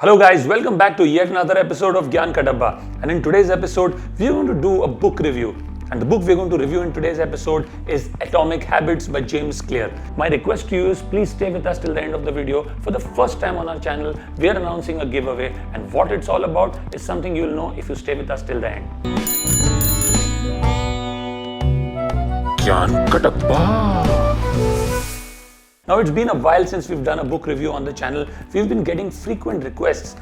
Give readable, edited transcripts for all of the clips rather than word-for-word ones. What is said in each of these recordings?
Hello guys, welcome back to yet another episode of Gyan Ka Dabba. And in today's episode, we're going to do a book review. And the book we're going to review in today's episode is Atomic Habits by James Clear. My request to you is please stay with us till the end of the video. For the first time on our channel, we are announcing a giveaway, and what it's all about is something you'll know if you stay with us till the end. Gyan Ka Dabba. Now, it's been a while since we've done a book review on the channel. We've been getting frequent requests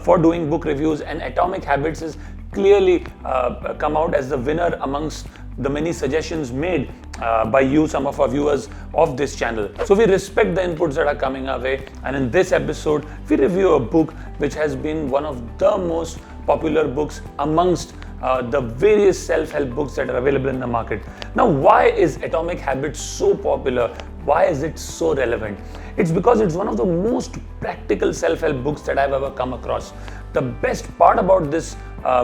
for doing book reviews, and Atomic Habits has clearly come out as the winner amongst the many suggestions made by you, some of our viewers of this channel. So we respect the inputs that are coming our way, and in this episode, we review a book which has been one of the most popular books amongst the various self-help books that are available in the market. Now, why is Atomic Habits so popular? Why is it so relevant? It's because it's one of the most practical self-help books that I've ever come across. The best part about this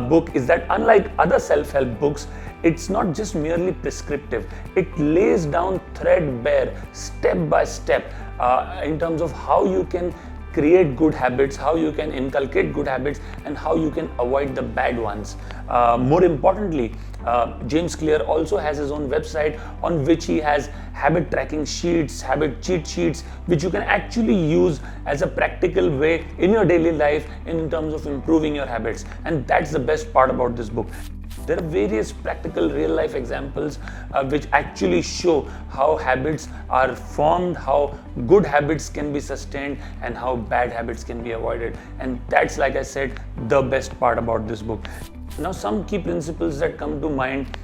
book is that unlike other self-help books, it's not just merely prescriptive. It lays down threadbare, step by step, in terms of how you can create good habits, how you can inculcate good habits, and how you can avoid the bad ones. More importantly, James Clear also has his own website on which he has habit tracking sheets, habit cheat sheets, which you can actually use as a practical way in your daily life in terms of improving your habits. And that's the best part about this book. There are various practical real life examples which actually show how habits are formed, how good habits can be sustained, and how bad habits can be avoided. And that's, like I said, the best part about this book. Now, some key principles that come to mind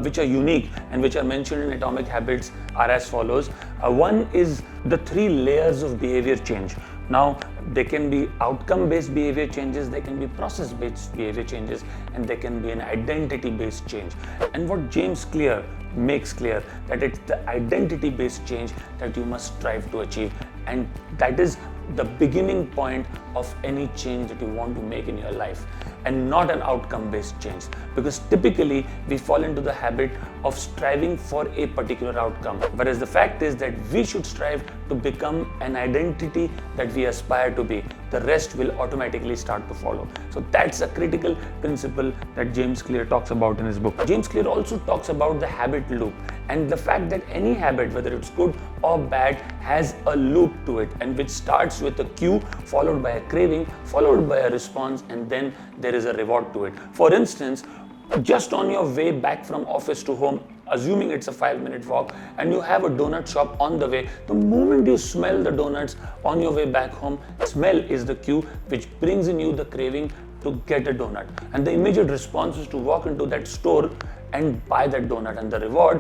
which are unique and which are mentioned in Atomic Habits are as follows. One is the 3 layers of behavior change. Now, they can be outcome-based behavior changes, they can be process-based behavior changes, and they can be an identity-based change. And what James Clear makes clear that it's the identity-based change that you must strive to achieve, and that is the beginning point of any change that you want to make in your life, and not an outcome-based change, because typically we fall into the habit of striving for a particular outcome, whereas the fact is that we should strive to become an identity that we aspire to be. The rest will automatically start to follow. So that's a critical principle that James Clear talks about in his book. James Clear also talks about the habit loop, and the fact that any habit, whether it's good or bad, has a loop to it, and which starts with a cue followed by a craving, followed by a response, and then there is a reward to it. For instance, just on your way back from office to home, assuming it's a 5-minute walk, and you have a donut shop on the way, the moment you smell the donuts on your way back home, smell is the cue which brings in you the craving to get a donut, and the immediate response is to walk into that store and buy that donut, and the reward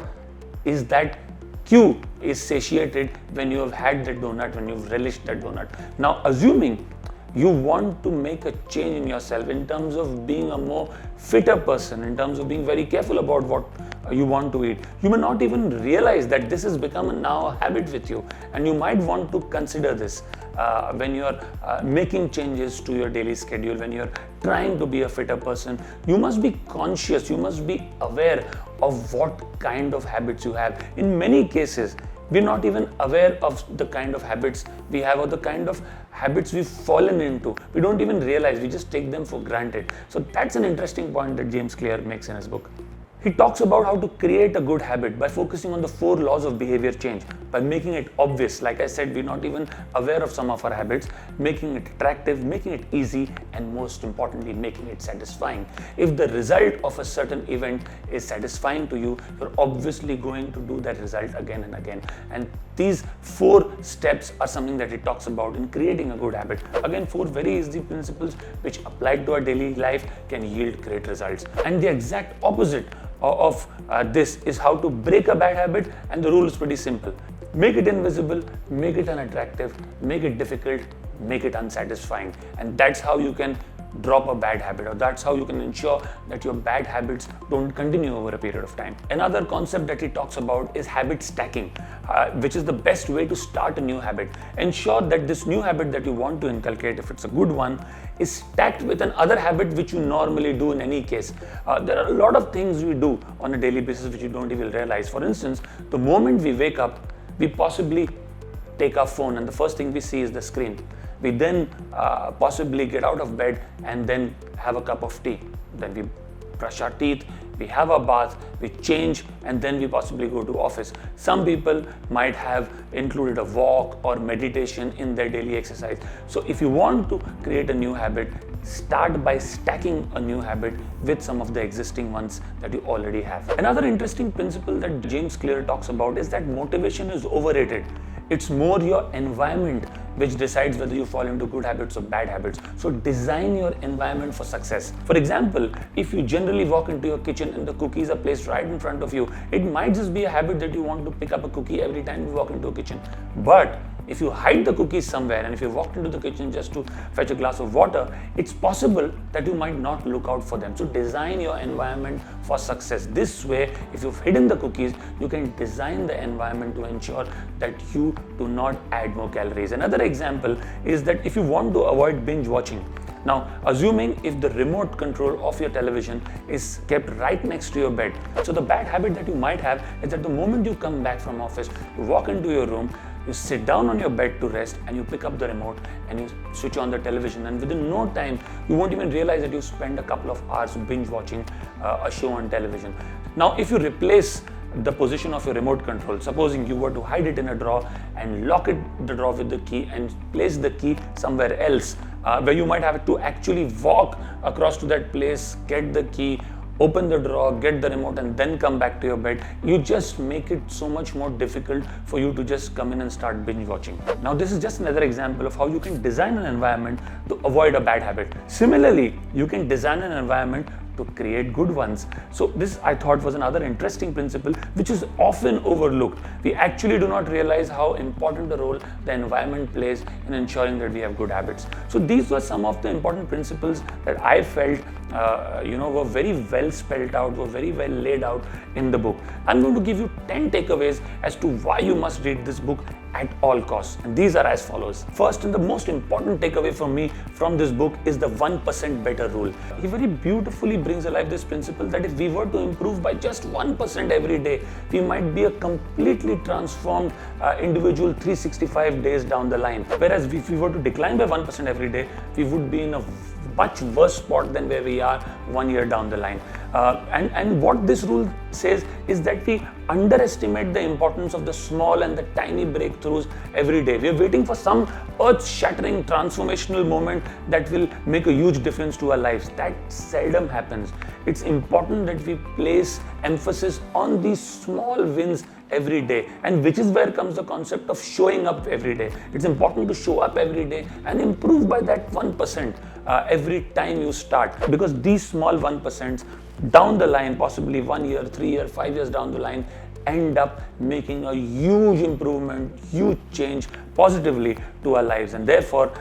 is that cue is satiated when you have had that donut, when you've relished that donut. Now, assuming you want to make a change in yourself in terms of being a more fitter person, in terms of being very careful about what you want to eat, you may not even realize that this has become now a habit with you, and you might want to consider this when you're making changes to your daily schedule, when you're trying to be a fitter person. You must be conscious, you must be aware of what kind of habits you have. In many cases, we're not even aware of the kind of habits we have or the kind of habits we've fallen into. We don't even realize, we just take them for granted. So that's an interesting point that James Clear makes in his book. He talks about how to create a good habit by focusing on the 4 laws of behavior change, by making it obvious. Like I said, we're not even aware of some of our habits, making it attractive, making it easy, and most importantly, making it satisfying. If the result of a certain event is satisfying to you, you're obviously going to do that result again and again. And these 4 steps are something that he talks about in creating a good habit. Again, 4 very easy principles which applied to our daily life can yield great results. And the exact opposite of this is how to break a bad habit, and the rule is pretty simple. Make it invisible, make it unattractive, make it difficult, make it unsatisfying, and that's how you can drop a bad habit, or that's how you can ensure that your bad habits don't continue over a period of time. Another concept that he talks about is habit stacking, which is the best way to start a new habit. Ensure that this new habit that you want to inculcate, if it's a good one, is stacked with another habit which you normally do in any case. There are a lot of things we do on a daily basis which you don't even realize. For instance, the moment we wake up, we possibly take our phone and the first thing we see is the screen. We then possibly get out of bed and then have a cup of tea. Then we brush our teeth, we have a bath, we change, and then we possibly go to office. Some people might have included a walk or meditation in their daily exercise. So if you want to create a new habit, start by stacking a new habit with some of the existing ones that you already have. Another interesting principle that James Clear talks about is that motivation is overrated. It's more your environment which decides whether you fall into good habits or bad habits. So design your environment for success. For example, if you generally walk into your kitchen and the cookies are placed right in front of you, it might just be a habit that you want to pick up a cookie every time you walk into a kitchen. But if you hide the cookies somewhere and if you walked into the kitchen just to fetch a glass of water, it's possible that you might not look out for them. So design your environment for success. This way, if you've hidden the cookies, you can design the environment to ensure that you do not add more calories. Another example is that if you want to avoid binge watching, now, assuming if the remote control of your television is kept right next to your bed, so the bad habit that you might have is that the moment you come back from office, you walk into your room, you sit down on your bed to rest and you pick up the remote and you switch on the television, and within no time, you won't even realize that you spend a couple of hours binge watching a show on television. Now, if you replace the position of your remote control, supposing you were to hide it in a drawer and lock the drawer with the key and place the key somewhere else, where you might have to actually walk across to that place, get the key, open the drawer, get the remote, and then come back to your bed, you just make it so much more difficult for you to just come in and start binge watching. Now, this is just another example of how you can design an environment to avoid a bad habit. Similarly, you can design an environment to create good ones. So this, I thought, was another interesting principle which is often overlooked. We actually do not realize how important a role the environment plays in ensuring that we have good habits. So these were some of the important principles that I felt were very well spelled out, were very well laid out in the book. I'm going to give you 10 takeaways as to why you must read this book at all costs. And these are as follows. First, and the most important takeaway for me from this book is the 1% better rule. He very beautifully brings alive this principle that if we were to improve by just 1% every day, we might be a completely transformed individual 365 days down the line. Whereas if we were to decline by 1% every day, we would be in a much worse spot than where we are 1 year down the line. And what this rule says is that we underestimate the importance of the small and the tiny breakthroughs every day. We are waiting for some earth-shattering transformational moment that will make a huge difference to our lives. That seldom happens. It's important that we place emphasis on these small wins every day, and which is where comes the concept of showing up every day. It's important to show up every day and improve by that 1% every time you start, because these small 1% down the line, possibly 1 year, 3 years, 5 years down the line, end up making a huge improvement, huge change positively to our lives. And therefore,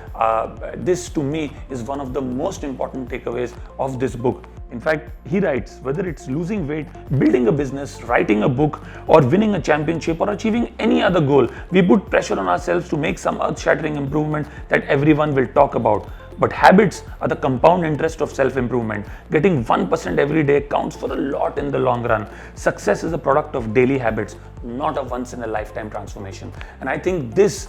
this to me is one of the most important takeaways of this book. In fact, he writes, whether it's losing weight, building a business, writing a book, or winning a championship, or achieving any other goal, we put pressure on ourselves to make some earth-shattering improvement that everyone will talk about. But habits are the compound interest of self-improvement. Getting 1% every day counts for a lot in the long run. Success is a product of daily habits, not a once-in-a-lifetime transformation. And I think this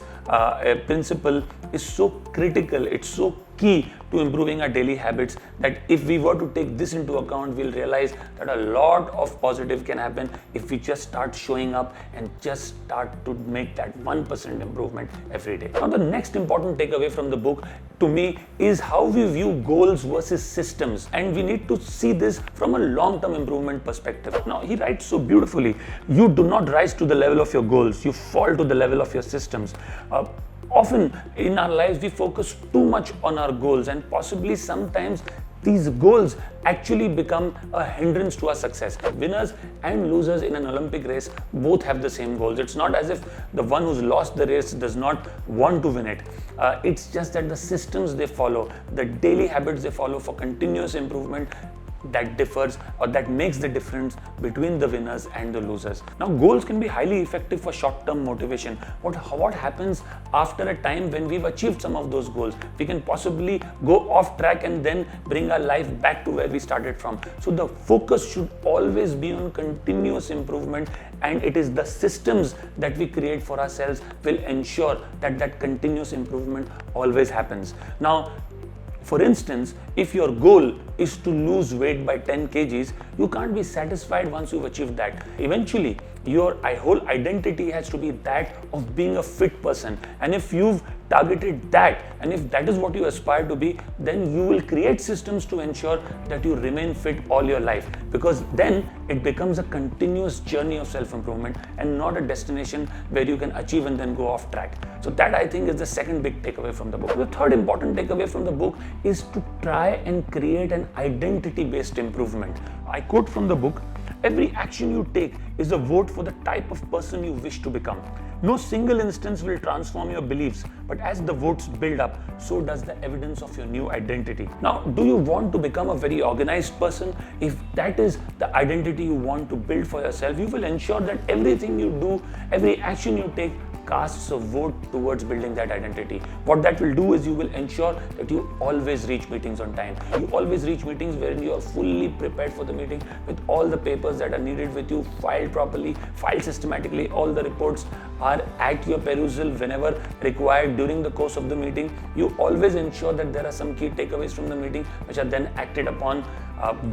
principle is so critical, it's so key to improving our daily habits, that if we were to take this into account, we'll realize that a lot of positive can happen if we just start showing up and just start to make that 1% improvement every day. Now, the next important takeaway from the book to me is how we view goals versus systems, and we need to see this from a long-term improvement perspective. Now, he writes so beautifully, you do not rise to the level of your goals, you fall to the level of your systems. Often in our lives, we focus too much on our goals, and possibly sometimes these goals actually become a hindrance to our success. Winners and losers in an Olympic race both have the same goals. It's not as if the one who's lost the race does not want to win it. It's just that the systems they follow, the daily habits they follow for continuous improvement, that differs or that makes the difference between the winners and the losers. Now, goals can be highly effective for short-term motivation. What happens after a time when we've achieved some of those goals? We can possibly go off track and then bring our life back to where we started from. So the focus should always be on continuous improvement, and it is the systems that we create for ourselves will ensure that that continuous improvement always happens. Now, for instance, if your goal is to lose weight by 10 kgs, you can't be satisfied once you've achieved that. Eventually, your whole identity has to be that of being a fit person. And if you've targeted that, and if that is what you aspire to be, then you will create systems to ensure that you remain fit all your life, because then it becomes a continuous journey of self-improvement and not a destination where you can achieve and then go off track. So that, I think, is the second big takeaway from the book. The third important takeaway from the book is to try and create an identity-based improvement. I quote from the book, "Every action you take is a vote for the type of person you wish to become. No single instance will transform your beliefs, but as the votes build up, so does the evidence of your new identity." Now, do you want to become a very organized person? If that is the identity you want to build for yourself, you will ensure that everything you do, every action you take, casts a vote towards building that identity. What that will do is you will ensure that you always reach meetings on time. You always reach meetings wherein you are fully prepared for the meeting with all the papers that are needed with you, filed properly, filed systematically. All the reports are at your perusal whenever required during the course of the meeting. You always ensure that there are some key takeaways from the meeting which are then acted upon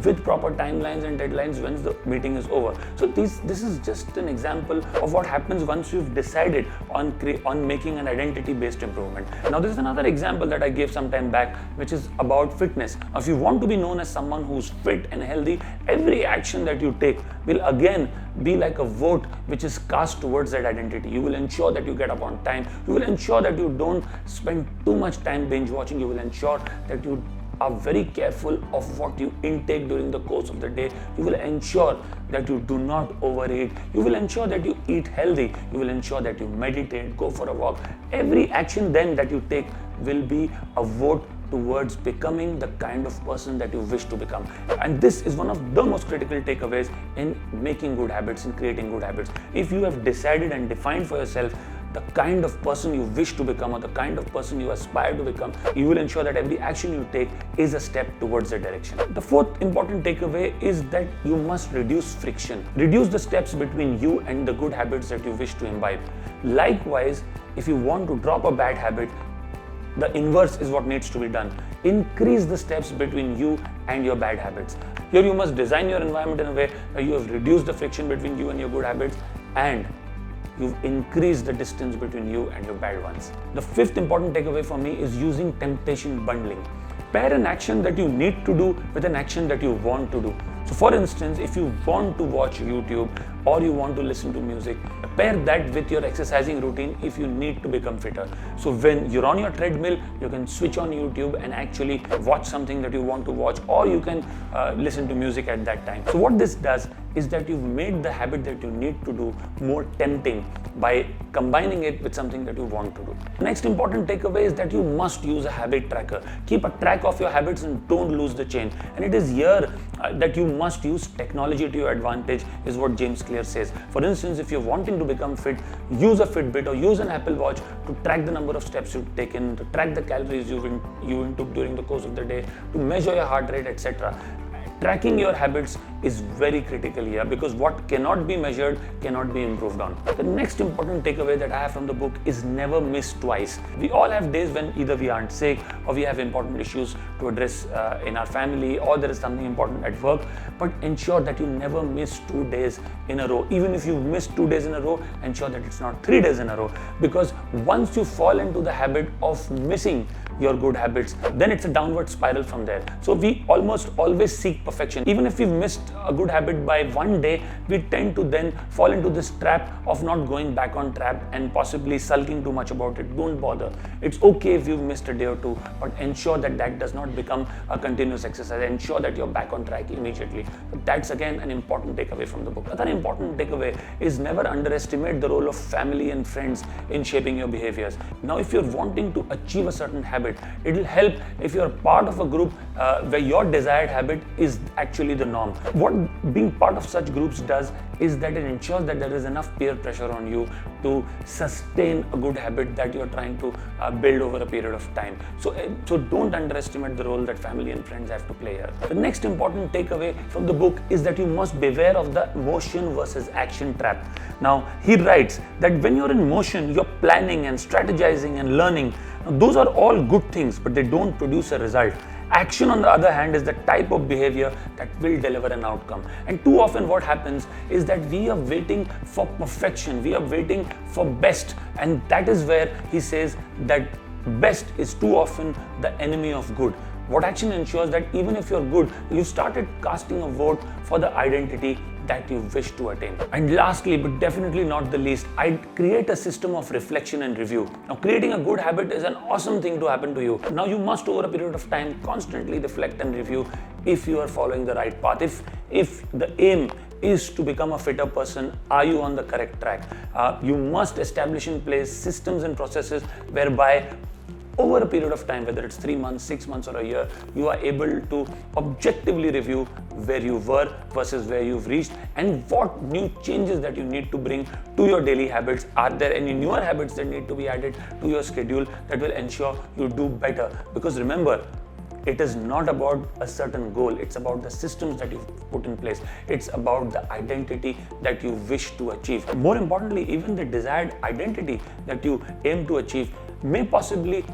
with proper timelines and deadlines once the meeting is over. So this is just an example of what happens once you've decided on making an identity-based improvement. Now, this is another example that I gave some time back, which is about fitness. Now, if you want to be known as someone who's fit and healthy, every action that you take will again be like a vote which is cast towards that identity. You will ensure that you get up on time. You will ensure that you don't spend too much time binge watching. You will ensure that you are very careful of what you intake during the course of the day. You will ensure that you do not overeat. You will ensure that you eat healthy. You will ensure that you meditate, go for a walk. Every action then that you take will be a vote towards becoming the kind of person that you wish to become. And this is one of the most critical takeaways in making good habits, in creating good habits. If you have decided and defined for yourself the kind of person you wish to become or the kind of person you aspire to become, you will ensure that every action you take is a step towards that direction. The fourth important takeaway is that you must reduce friction. Reduce the steps between you and the good habits that you wish to imbibe. Likewise, if you want to drop a bad habit, the inverse is what needs to be done. Increase the steps between you and your bad habits. Here you must design your environment in a way where you have reduced the friction between you and your good habits, and you've increased the distance between you and your bad ones. The fifth important takeaway for me is using temptation bundling. Pair an action that you need to do with an action that you want to do. So for instance, if you want to watch YouTube or you want to listen to music, pair that with your exercising routine if you need to become fitter. So when you're on your treadmill, you can switch on YouTube and actually watch something that you want to watch, or you can listen to music at that time. So what this does is that you've made the habit that you need to do more tempting by combining it with something that you want to do. The next important takeaway is that you must use a habit tracker. Keep a track of your habits and don't lose the chain. And it is here that you must use technology to your advantage, is what James Clear says. For instance, if you're wanting to become fit, use a Fitbit or use an Apple Watch to track the number of steps you've taken, to track the calories you took during the course of the day, to measure your heart rate, etc. Tracking your habits is very critical here, because what cannot be measured cannot be improved on. The next important takeaway that I have from the book is never miss twice. We all have days when either we aren't sick or we have important issues to address in our family, or there is something important at work, but ensure that you never miss 2 days in a row. Even if you miss 2 days in a row, ensure that it's not 3 days in a row, because once you fall into the habit of missing your good habits, then it's a downward spiral from there. So we almost always seek perfection. Even if we've missed a good habit by 1 day, we tend to then fall into this trap of not going back on track and possibly sulking too much about it. Don't bother. It's okay if you've missed a day or two, but ensure that that does not become a continuous exercise. Ensure that you're back on track immediately. That's again an important takeaway from the book. Another important takeaway is never underestimate the role of family and friends in shaping your behaviors. Now, if you're wanting to achieve a certain habit, habit. It will help if you're part of a group where your desired habit is actually the norm. What being part of such groups does is that it ensures that there is enough peer pressure on you to sustain a good habit that you're trying to build over a period of time. So don't underestimate the role that family and friends have to play here. The next important takeaway from the book is that you must beware of the motion versus action trap. Now, he writes that when you're in motion, you're planning and strategizing and learning. Now, those are all good things, but they don't produce a result. Action, on the other hand, is the type of behavior that will deliver an outcome. And too often what happens is that we are waiting for perfection, we are waiting for best, and that is where he says that best is too often the enemy of good. What action ensures that even if you're good, you started casting a vote for the identity that you wish to attain. And lastly, but definitely not the least, I'd create a system of reflection and review. Now, creating a good habit is an awesome thing to happen to you. Now, you must over a period of time constantly reflect and review if you are following the right path. If the aim is to become a fitter person, are you on the correct track? You must establish in place systems and processes whereby over a period of time, whether it's 3 months, 6 months, or a year, you are able to objectively review where you were versus where you've reached and what new changes that you need to bring to your daily habits. Are there any newer habits that need to be added to your schedule that will ensure you do better? Because remember, it is not about a certain goal, it's about the systems that you've put in place. It's about the identity that you wish to achieve. More importantly, even the desired identity that you aim to achieve may possibly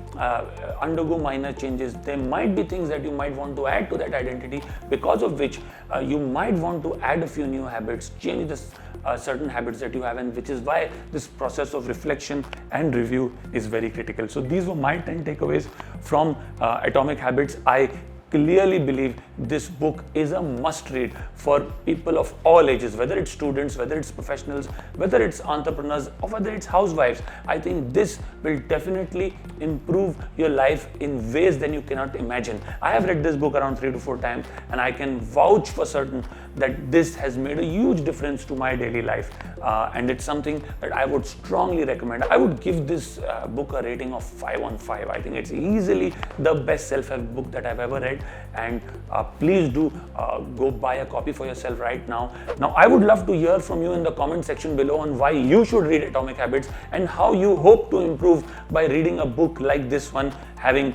undergo minor changes. There might be things that you might want to add to that identity, because of which you might want to add a few new habits, change the certain habits that you have, and which is why this process of reflection and review is very critical. So these were my 10 takeaways from Atomic Habits. I clearly believe this book is a must read for people of all ages, whether it's students, whether it's professionals, whether it's entrepreneurs, or whether it's housewives. I think this will definitely improve your life in ways that you cannot imagine. I have read this book around 3 to 4 times, and I can vouch for certain that this has made a huge difference to my daily life, and it's something that I would strongly recommend. I would give this book a rating of 5 on 5. I think it's easily the best self-help book that I've ever read, and please do go buy a copy for yourself right now. Now, I would love to hear from you in the comment section below on why you should read Atomic Habits and how you hope to improve by reading a book like this one, having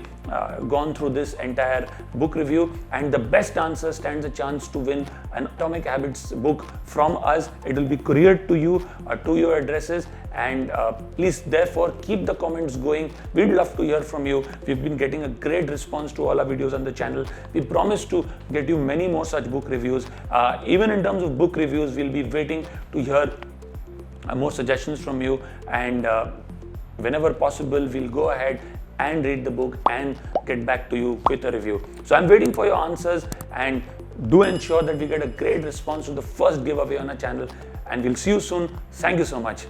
gone through this entire book review. And the best answer stands a chance to win an Atomic Habits book from us. It will be couriered to you to your addresses, and please therefore keep the comments going. We'd love to hear from you. We've been getting a great response to all our videos on the channel. We promise to get you many more such book reviews. Even in terms of book reviews, we'll be waiting to hear more suggestions from you, and whenever possible, we'll go ahead and read the book and get back to you with a review. So I'm waiting for your answers, and do ensure that we get a great response to the first giveaway on our channel, and we'll see you soon. Thank you so much.